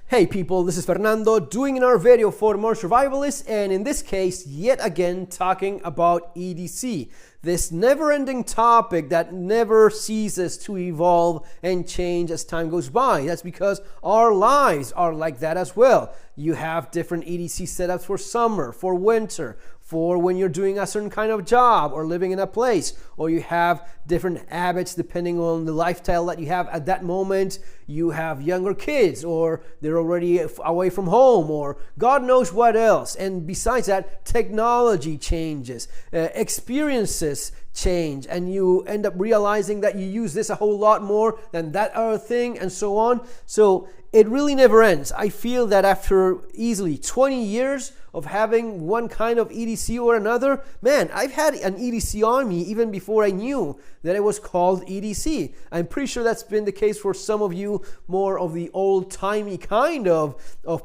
Hey people, this is Fernando doing another video for more survivalists, and in this case, yet again talking about EDC. This never-ending topic that never ceases to evolve and change as time goes by. That's because our lives are like that as well. You have different EDC setups for summer, for winter, for when you're doing a certain kind of job or living in a place, or you have different habits depending on the lifestyle that you have at that moment. You have younger kids, or they're already away from home, or God knows what else. And besides that, technology changes, experiences change, and you end up realizing that you use this a whole lot more than that other thing, and so on. So it really never ends. I feel that after easily 20 years of having one kind of EDC or another, man, I've had an EDC on me even before I knew that it was called EDC. I'm pretty sure that's been the case for some of you, more of the old-timey kind of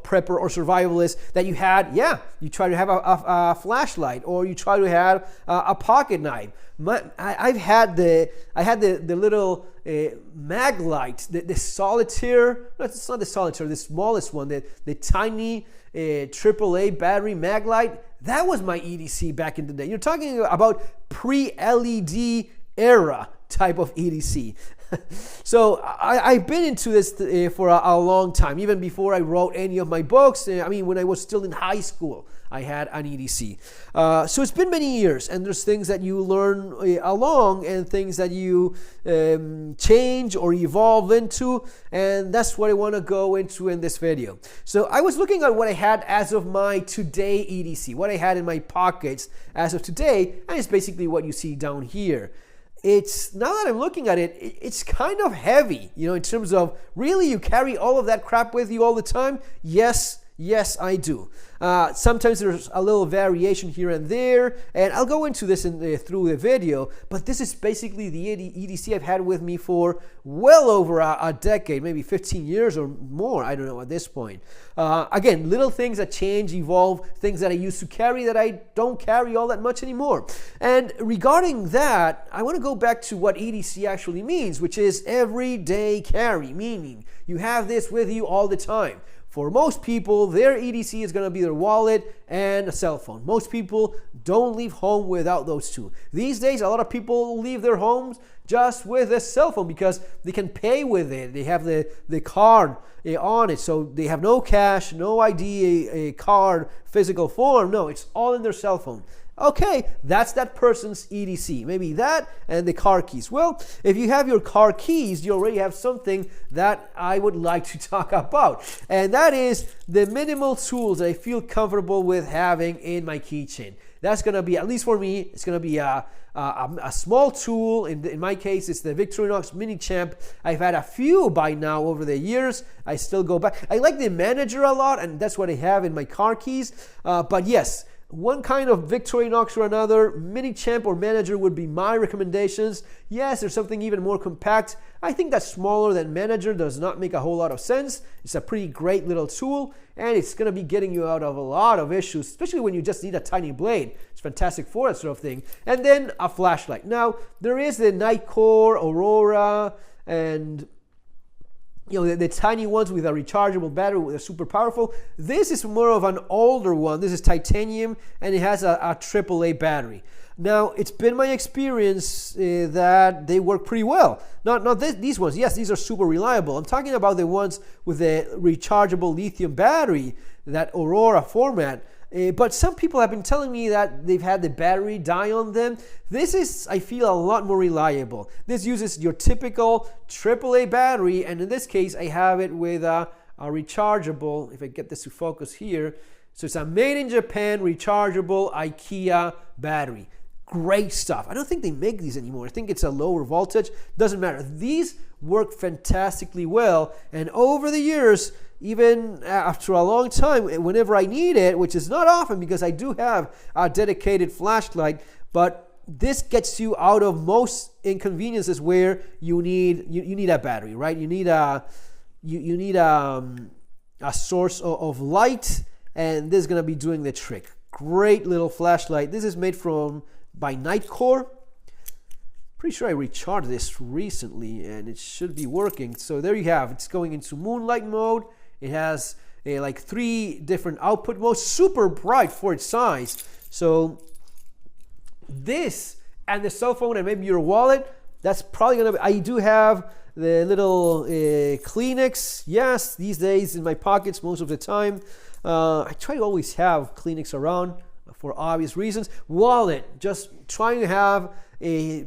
prepper or survivalist that you had. Yeah, you try to have a flashlight, or you try to have a pocket knife. I had the little mag light, the solitaire. No, it's not the solitaire, the smallest one, the tiny AAA battery mag light. That was my EDC back in the day. You're talking about pre-LED era type of EDC. So I've been into this for a long time, even before I wrote any of my books. I mean, when I was still in high school, I had an EDC. So it's been many years, and there's things that you learn along and things that you change or evolve into, and that's what I want to go into in this video. So I was looking at what I had as of my today EDC, what I had in my pockets as of today, and it's basically what you see down here. It's, now that I'm looking at it, it's kind of heavy, you know, in terms of, really, you carry all of that crap with you all the time? Yes, I do. Sometimes there's a little variation here and there, and I'll go into this through the video, but this is basically the EDC I've had with me for well over a decade, maybe 15 years or more, I don't know at this point. Again, little things that change, evolve, things that I used to carry that I don't carry all that much anymore. And regarding that, I want to go back to what EDC actually means, which is everyday carry, meaning you have this with you all the time. For most people, their EDC is going to be their wallet and a cell phone. Most people don't leave home without those two. These days, a lot of people leave their homes just with a cell phone because they can pay with it. They have the card on it, so they have no cash, no ID, a card, physical form. No, it's all in their cell phone. Okay, that's that person's EDC. Maybe that and the car keys. Well, if you have your car keys, you already have something that I would like to talk about. And that is the minimal tools that I feel comfortable with having in my keychain. That's going to be, at least for me, it's going to be a small tool. In my case, it's the Victorinox Mini Champ. I've had a few by now over the years. I still go back. I like the Manager a lot, and that's what I have in my car keys. But yes, one kind of Victorinox or another, Mini Champ or Manager would be my recommendations. Yes, there's something even more compact. I think that smaller than Manager does not make a whole lot of sense. It's a pretty great little tool, and it's going to be getting you out of a lot of issues, especially when you just need a tiny blade. It's fantastic for that sort of thing. And then a flashlight. Now, there is the Nightcore, Aurora, and you know, the tiny ones with a rechargeable battery, they're super powerful. This is more of an older one. This is titanium, and it has a AAA battery. Now, it's been my experience that they work pretty well. Not these ones. Yes, these are super reliable. I'm talking about the ones with the rechargeable lithium battery, that Aurora format. But some people have been telling me that they've had the battery die on them. This is, I feel, a lot more reliable. This uses your typical AAA battery, and in this case, I have it with a rechargeable, if I get this to focus here. So it's a made in Japan rechargeable IKEA battery. Great stuff. I don't think they make these anymore. I think it's a lower voltage. Doesn't matter. These work fantastically well, and over the years, even after a long time, whenever I need it, which is not often because I do have a dedicated flashlight, but this gets you out of most inconveniences where you need a battery, right? You need a source of light, and this is going to be doing the trick. Great little flashlight. This is made by Nightcore. Pretty sure I recharged this recently, and it should be working. So there you have. It's going into moonlight mode. It has like 3 different output modes, super bright for its size. So this and the cell phone and maybe your wallet, that's probably gonna be, I do have the little Kleenex, yes, these days in my pockets most of the time. I try to always have Kleenex around for obvious reasons. Wallet, just trying to have a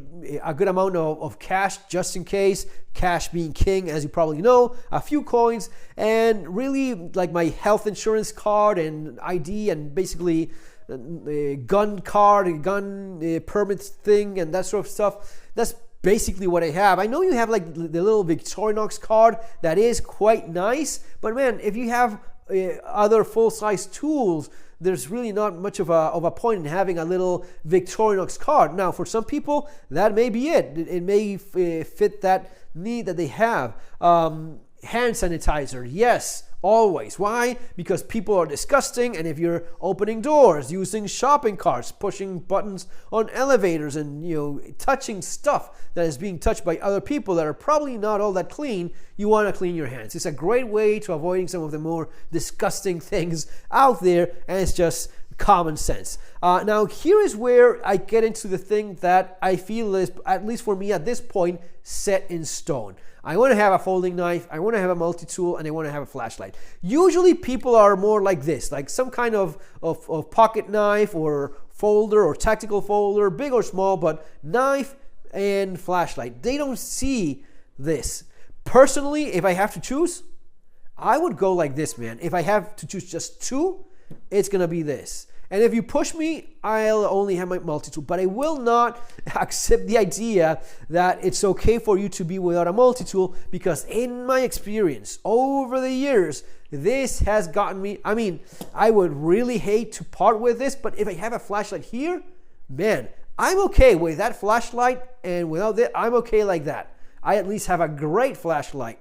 good amount of cash just in case, cash being king, as you probably know, a few coins, and really like my health insurance card and ID, and basically a gun card, a gun permit thing, and that sort of stuff. That's basically what I have. I know you have like the little Victorinox card that is quite nice, but man, if you have other full-size tools, there's really not much of a point in having a little Victorinox card. Now, for some people, that may be it. It may fit that need that they have. Hand sanitizer, yes, always. Why? Because people are disgusting, and if you're opening doors, using shopping carts, pushing buttons on elevators, and touching stuff that is being touched by other people that are probably not all that clean, you want to clean your hands. It's a great way to avoiding some of the more disgusting things out there, and it's just common sense. Now, here is where I get into the thing that I feel is, at least for me at this point, set in stone. I want to have a folding knife, I want to have a multi-tool, and I want to have a flashlight. Usually people are more like this, like some kind of pocket knife or folder or tactical folder, big or small, but knife and flashlight. They don't see this. Personally, if I have to choose, I would go like this, man. If I have to choose just 2, it's going to be this. And if you push me, I'll only have my multi-tool. But I will not accept the idea that it's okay for you to be without a multi-tool, because in my experience over the years, this has gotten me, I mean, I would really hate to part with this, but if I have a flashlight here, man, I'm okay with that flashlight, and without it, I'm okay like that. I at least have a great flashlight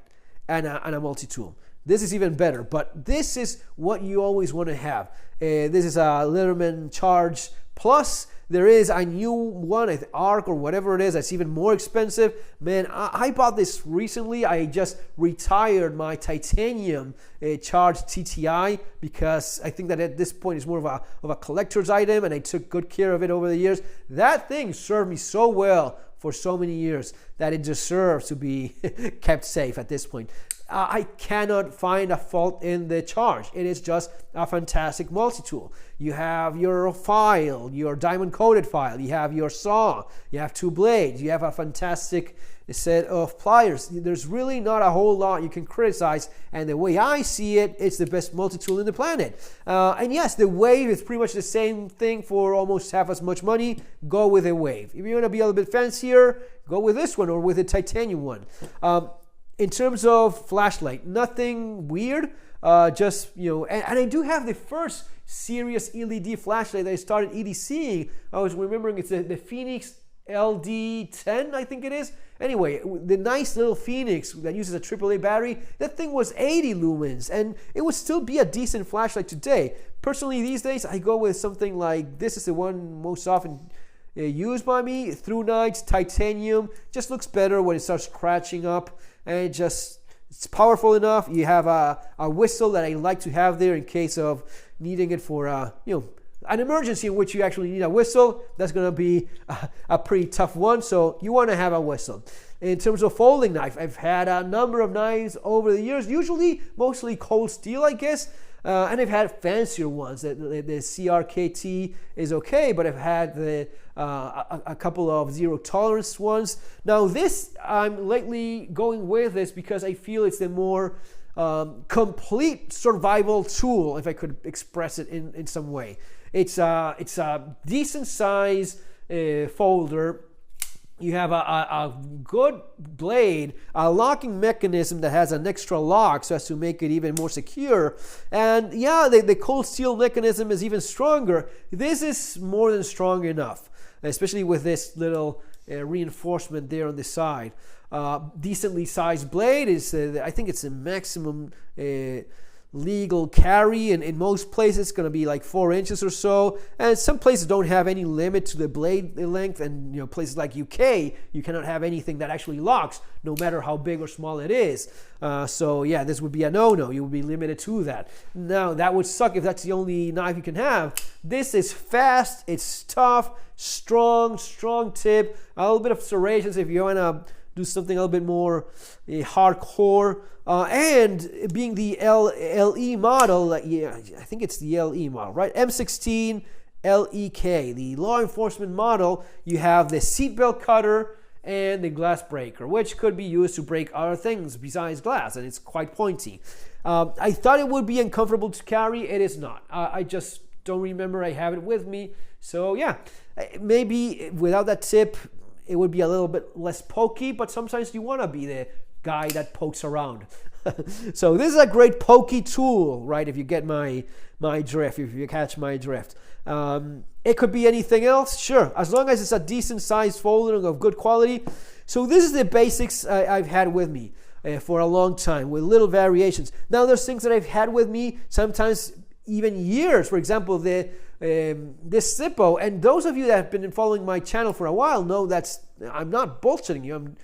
and a multi-tool. This is even better, but this is what you always want to have. This is a Leatherman Charge Plus. There is a new one, an Arc or whatever it is, that's even more expensive. Man, I bought this recently. I just retired my titanium Charge TTI because I think that at this point it's more of a collector's item, and I took good care of it over the years. That thing served me so well for so many years that it deserves to be kept safe at this point. I cannot find a fault in the Charge. It is just a fantastic multi-tool. You have your file, your diamond-coated file. You have your saw. You have 2 blades. You have a fantastic set of pliers. There's really not a whole lot you can criticize. And the way I see it, it's the best multi-tool in the planet. And yes, the Wave is pretty much the same thing for almost half as much money. Go with a Wave. If you want to be a little bit fancier, go with this one or with a titanium one. In terms of flashlight, nothing weird, just, and I do have the first serious LED flashlight that I started EDCing. I was remembering it's the Phoenix LD10, I think it is. Anyway, the nice little Phoenix that uses a AAA battery, that thing was 80 lumens, and it would still be a decent flashlight today. Personally, these days, I go with something like, this is the one most often used by me, Through Nights, titanium. Just looks better when it starts scratching up, and it's powerful enough. You have a whistle that I like to have there in case of needing it for an emergency in which you actually need a whistle. That's going to be a pretty tough one, so you want to have a whistle. In terms of folding knife, I've had a number of knives over the years, usually mostly cold steel, I guess. And I've had fancier ones. The CRKT is okay, but I've had a couple of zero tolerance ones. Now this, I'm lately going with this because I feel it's the more complete survival tool, if I could express it in some way. It's a decent size folder. You have a good blade, a locking mechanism that has an extra lock so as to make it even more secure. And yeah, the cold steel mechanism is even stronger. This is more than strong enough, especially with this little reinforcement there on the side. Decently sized blade is, I think it's a maximum legal carry, and in most places it's going to be like 4 inches or so, and some places don't have any limit to the blade length, and places like UK, you cannot have anything that actually locks no matter how big or small it is. So yeah, this would be a no-no. You would be limited to that. Now that would suck if that's the only knife you can have. This is fast, it's tough, strong tip, a little bit of serrations if you want to do something a little bit more hardcore, and being the LE model, yeah, I think it's the LE model, right? M16 LEK, the law enforcement model. You have the seatbelt cutter and the glass breaker, which could be used to break other things besides glass, and it's quite pointy. I thought it would be uncomfortable to carry. It is not. I just don't remember I have it with me. So yeah, maybe without that tip, it would be a little bit less pokey, but sometimes you want to be the guy that pokes around. So this is a great pokey tool, right? If you get my drift, if you catch my drift. It could be anything else, sure, as long as it's a decent sized folder of good quality. So this is the basics I've had with me for a long time, with little variations. Now there's things that I've had with me sometimes even years. For example, this Zippo, and those of you that have been following my channel for a while know I'm not bullshitting you. I'm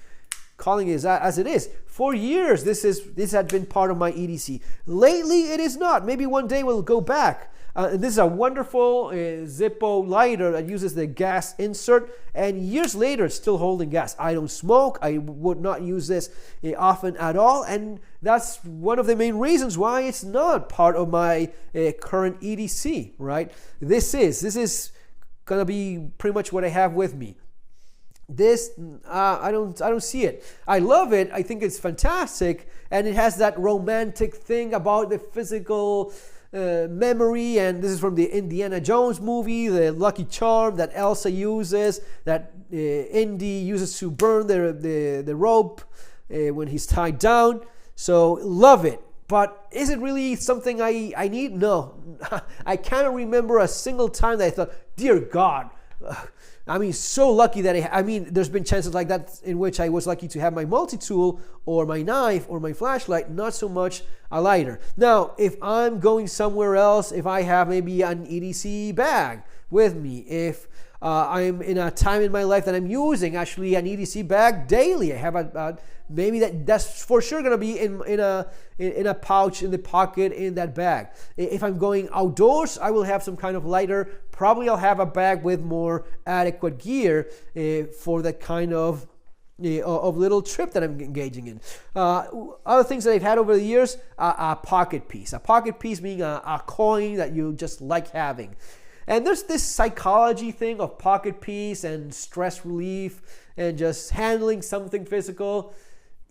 calling it as it is. For years, this had been part of my EDC. Lately, it is not. Maybe one day we'll go back. This is a wonderful Zippo lighter that uses the gas insert, and years later it's still holding gas. I don't smoke. I would not use this often at all, and that's one of the main reasons why it's not part of my current EDC, right? This is gonna be pretty much what I have with me. This I don't see it. I love it. I think it's fantastic, and it has that romantic thing about the physical memory, and this is from the Indiana Jones movie, the Lucky Charm that Elsa uses, that Indy uses to burn the rope when he's tied down. So love it. But is it really something I need? No. I cannot remember a single time that I thought, dear God, so lucky that there's been chances like that in which I was lucky to have my multi-tool or my knife or my flashlight, not so much a lighter. Now, if I'm going somewhere else, if I have maybe an EDC bag with me, if I'm in a time in my life that I'm using actually an EDC bag daily, I have maybe that's for sure going to be in a pouch in the pocket in that bag. If I'm going outdoors, I will have some kind of lighter. Probably I'll have a bag with more adequate gear for that kind of little trip that I'm engaging in. Other things that I've had over the years, a pocket piece. A pocket piece being a coin that you just like having. And there's this psychology thing of pocket piece and stress relief and just handling something physical.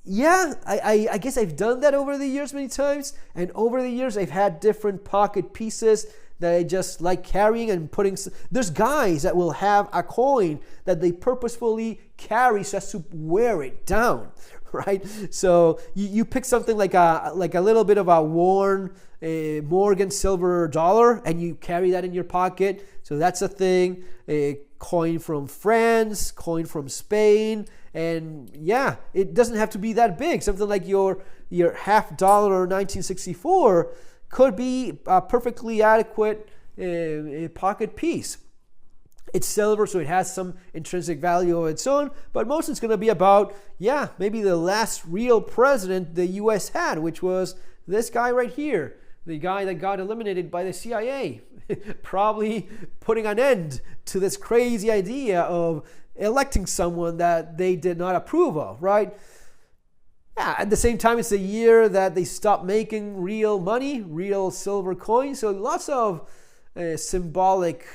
Yeah, I guess I've done that over the years many times. And over the years, I've had different pocket pieces that I just like carrying and putting. There's guys that will have a coin that they purposefully carry just to wear it down, right? So you pick something like a little bit of a worn Morgan silver dollar, and you carry that in your pocket. So that's a thing. A coin from France, coin from Spain, and yeah, it doesn't have to be that big. Something like your $50 or 1964 could be a perfectly adequate pocket piece. It's silver, so it has some intrinsic value of its own, but most it's going to be about, maybe the last real president the U.S. had, which was this guy right here, the guy that got eliminated by the CIA, probably putting an end to this crazy idea of electing someone that they did not approve of, right? Yeah, at the same time, it's the year that they stopped making real money, real silver coins. So lots of symbolic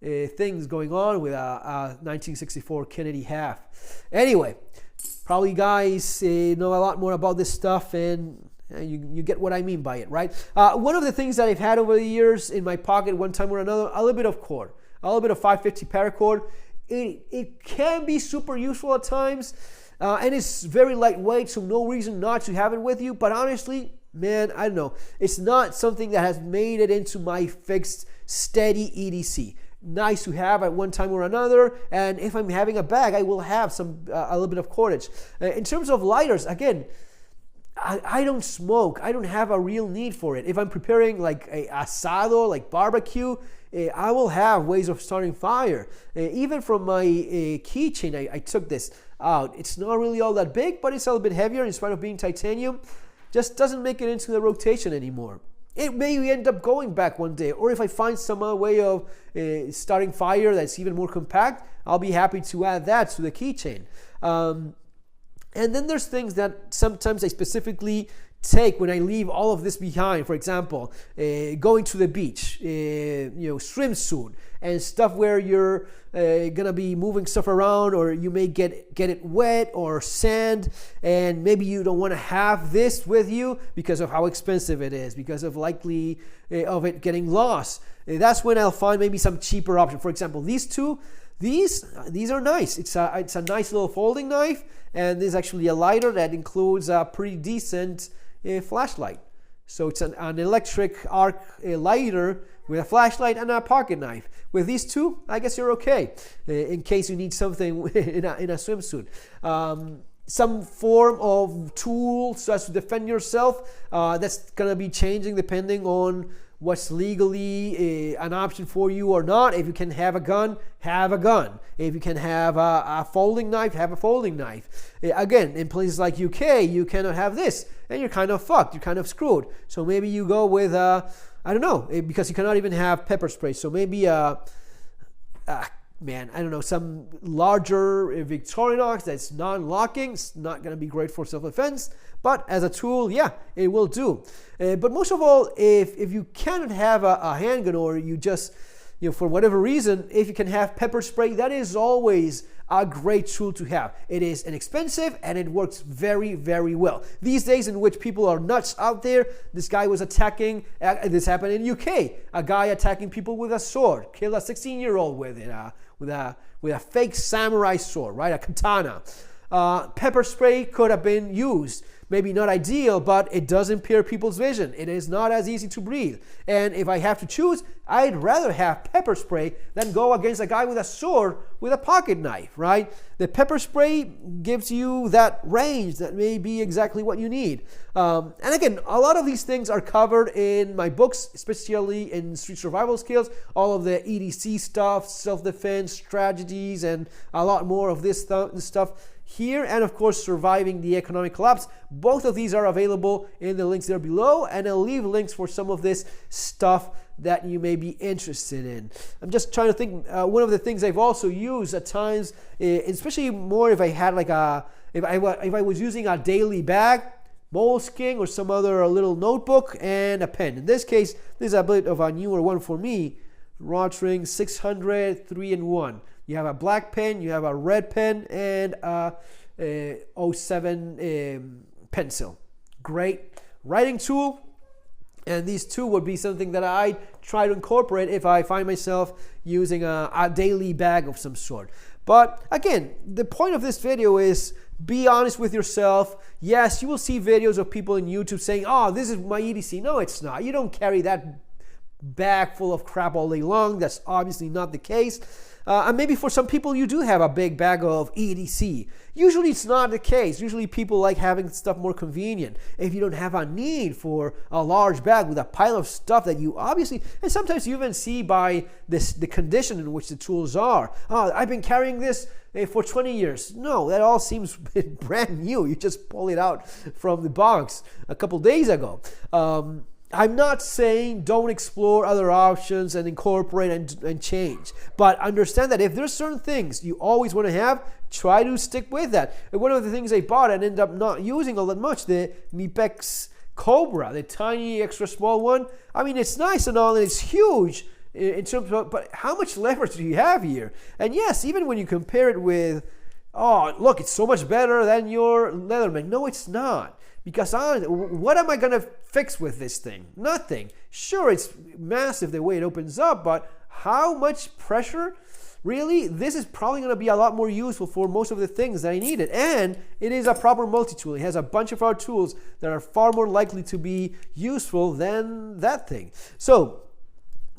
things going on with a 1964 Kennedy half. Anyway, probably guys know a lot more about this stuff, and you get what I mean by it, right? One of the things that I've had over the years in my pocket one time or another, a little bit of cord, a little bit of 550 paracord. It can be super useful at times. And it's very lightweight, so no reason not to have it with you. But honestly, man, I don't know. It's not something that has made it into my fixed, steady EDC. Nice to have at one time or another. And if I'm having a bag, I will have a little bit of cordage. In terms of lighters, again, I don't smoke. I don't have a real need for it. If I'm preparing like a asado, like barbecue, I will have ways of starting fire. Even from my keychain, I took this out. It's not really all that big, but it's a little bit heavier in spite of being titanium. Just doesn't make it into the rotation anymore. It may end up going back one day, or if I find some other way of starting fire that's even more compact, I'll be happy to add that to the keychain. And then there's things that sometimes I specifically take when I leave all of this behind. For example, going to the beach, swimsuit and stuff where you're gonna be moving stuff around, or you may get it wet or sand, and maybe you don't want to have this with you because of how expensive it is, because of likely of it getting lost. That's when I'll find maybe some cheaper option. For example, these two. These are nice. It's a nice little folding knife, and there's actually a lighter that includes a pretty decent flashlight. So it's an electric arc lighter with a flashlight and a pocket knife. With these two, I guess you're okay in case you need something in a swimsuit. Some form of tool so as to defend yourself. That's gonna be changing depending on what's legally an option for you or not. If you can have a gun, have a gun. If you can have a folding knife, have a folding knife. Again, in places like UK, you cannot have this, and you're kind of fucked, you're kind of screwed. So maybe you go with, I don't know, because you cannot even have pepper spray. So maybe, some larger Victorinox that's non-locking. It's not going to be great for self-defense, but as a tool, yeah, it will do. But most of all, if you cannot have a handgun, or you just, for whatever reason, if you can have pepper spray, that is always a great tool to have. It is inexpensive and it works very, very well. These days in which people are nuts out there, this guy was attacking, this happened in UK, a guy attacking people with a sword, killed a 16-year-old with it, with a fake samurai sword, right, a katana. Pepper spray could have been used. Maybe not ideal, but it does impair people's vision. It is not as easy to breathe. And if I have to choose, I'd rather have pepper spray than go against a guy with a sword with a pocket knife, right? The pepper spray gives you that range that may be exactly what you need. And again, a lot of these things are covered in my books, especially in street survival skills, all of the EDC stuff, self-defense strategies, and a lot more of this stuff here, and of course surviving the economic collapse. Both of these are available in the links there below, and I'll leave links for some of this stuff that you may be interested in. I'm just trying to think, one of the things I've also used at times, especially more if I had like if I was using a daily bag, moleskin or some other little notebook, and a pen. In this case, this is a bit of a newer one for me, Rotring 600 3-in-1. You have a black pen, you have a red pen, and a 07 pencil. Great writing tool. And these two would be something that I try to incorporate if I find myself using a daily bag of some sort. But again, the point of this video is be honest with yourself. Yes, you will see videos of people in YouTube saying, oh, this is my EDC. No, it's not. You don't carry that bag full of crap all day long. That's obviously not the case. And maybe for some people you do have a big bag of EDC. Usually it's not the case. Usually people like having stuff more convenient. If you don't have a need for a large bag with a pile of stuff that you obviously, and sometimes you even see by the condition in which the tools are. Oh, I've been carrying this for 20 years. No, that all seems brand new. You just pull it out from the box a couple days ago. I'm not saying don't explore other options and incorporate and change, but understand that if there's certain things you always want to have, try to stick with that. And one of the things I bought and ended up not using all that much, the Mipex Cobra, the tiny extra small one. I mean, it's nice and all, and it's huge in terms of, but how much leverage do you have here? And yes, even when you compare it with, oh, look, it's so much better than your Leatherman. No, it's not. Because what am I going to fix with this thing? Nothing. Sure, it's massive the way it opens up, but how much pressure? Really, this is probably going to be a lot more useful for most of the things that I needed. And it is a proper multi-tool. It has a bunch of our tools that are far more likely to be useful than that thing. So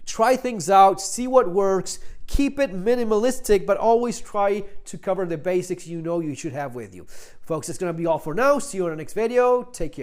try things out, see what works. Keep it minimalistic, but always try to cover the basics you know you should have with you. Folks, that's going to be all for now. See you on the next video. Take care.